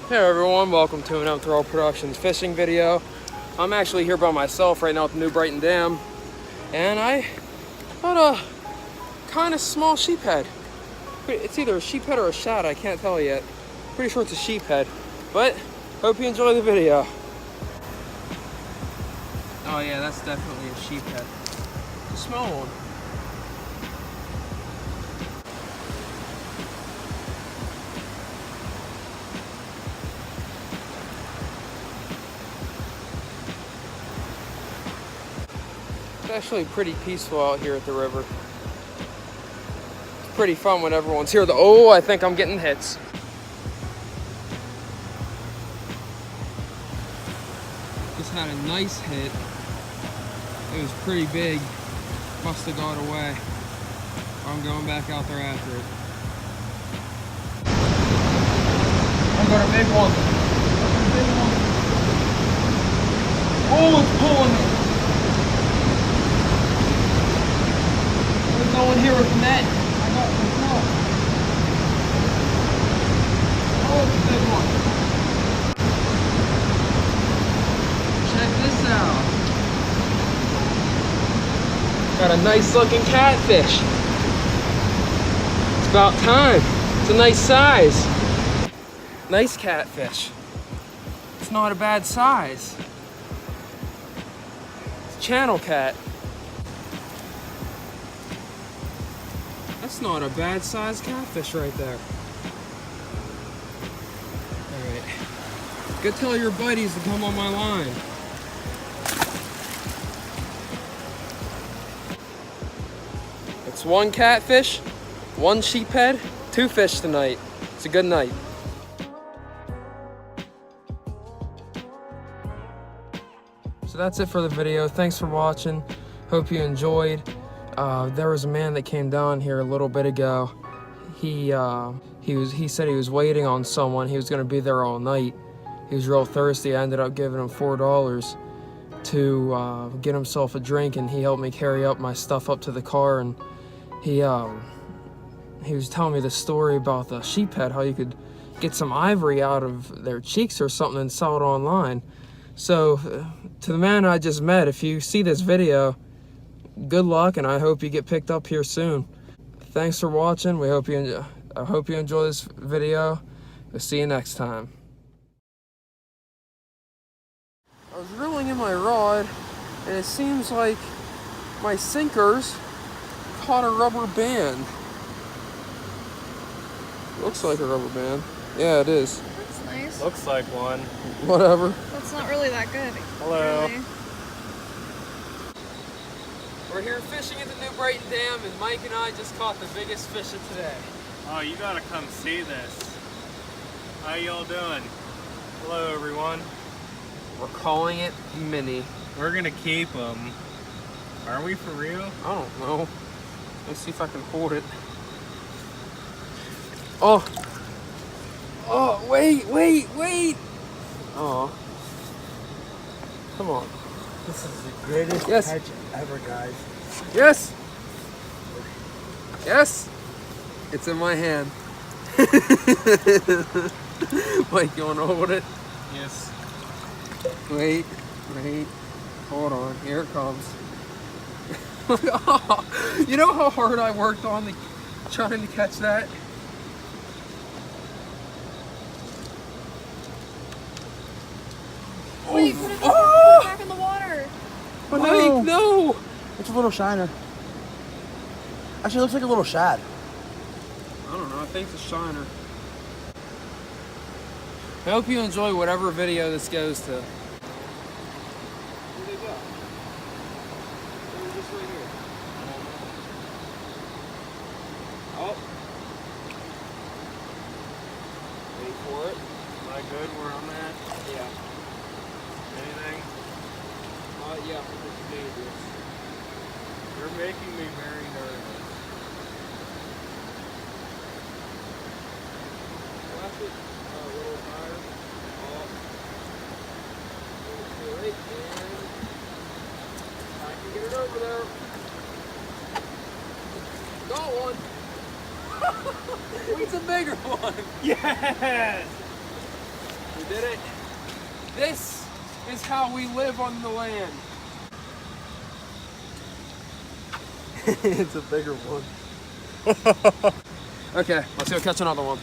Hey everyone, welcome to an Outdoor Productions fishing video. I'm actually here by myself right now at the New Brighton Dam, and I caught a kind of small sheephead. It's either a sheephead or a shad, I can't tell yet. Pretty sure it's a sheephead, but hope you enjoy the video. Oh yeah, that's definitely a sheephead. It's a small one. It's actually pretty peaceful out here at the river. It's pretty fun when everyone's here. Oh, I think I'm getting hits. Just had a nice hit. It was pretty big. Must have got away. I'm going back out there after it. I got a big one. Oh, it's pulling me. Go in here with the net. I got the net. Oh, it's a big one. Check this out. Got a nice looking catfish. It's about time. It's a nice size. Nice catfish. It's not a bad size. It's a channel cat. That's not a bad sized catfish right there. Alright. Go tell your buddies to come on my line. It's one catfish, one sheephead, 2 fish tonight. It's a good night. So that's it for the video. Thanks for watching. Hope you enjoyed. There was a man that came down here a little bit ago. He said he was waiting on someone. He was going to be there all night. He was real thirsty. I ended up giving him $4 to get himself a drink, and he helped me carry up my stuff up to the car. And he was telling me the story about the sheephead, how you could get some ivory out of their cheeks or something and sell it online. So to the man I just met, if you see this video, good luck, and I hope you get picked up here soon. Thanks for watching. I hope you enjoy this video. We'll see you next time. I was reeling in my rod, and it seems like my sinkers caught a rubber band. Looks like a rubber band. Yeah, it is. That's nice. Looks like one. Whatever. That's not really that good. Hello. Really. We're here fishing at the New Brighton Dam, and Mike and I just caught the biggest fish of today. Oh, you gotta come see this. How y'all doing? Hello, everyone. We're calling it mini. We're gonna keep them. Are we for real? I don't know. Let's see if I can hold it. Oh. Oh, wait. Oh. Come on. This is the greatest catch ever, guys. Yes. Yes. It's in my hand. Mike, you want to hold it? Yes. Wait. Hold on. Here it comes. You know how hard I worked on trying to catch that? Wait, put it back in the water. Mike, no! It's a little shiner. Actually, it looks like a little shad. I don't know, I think it's a shiner. I hope you enjoy whatever video this goes to. Where'd they go? They were just right here. Oh. Wait for it. Am I good where I'm at? Yeah. Anything? Yeah, it's dangerous. You're making me very nervous. Watch it a little higher. Right, and I can get it over there. Got one. It's a bigger one. Yes! did it. This is how we live on the land. It's a bigger one. Okay, let's go catch another one.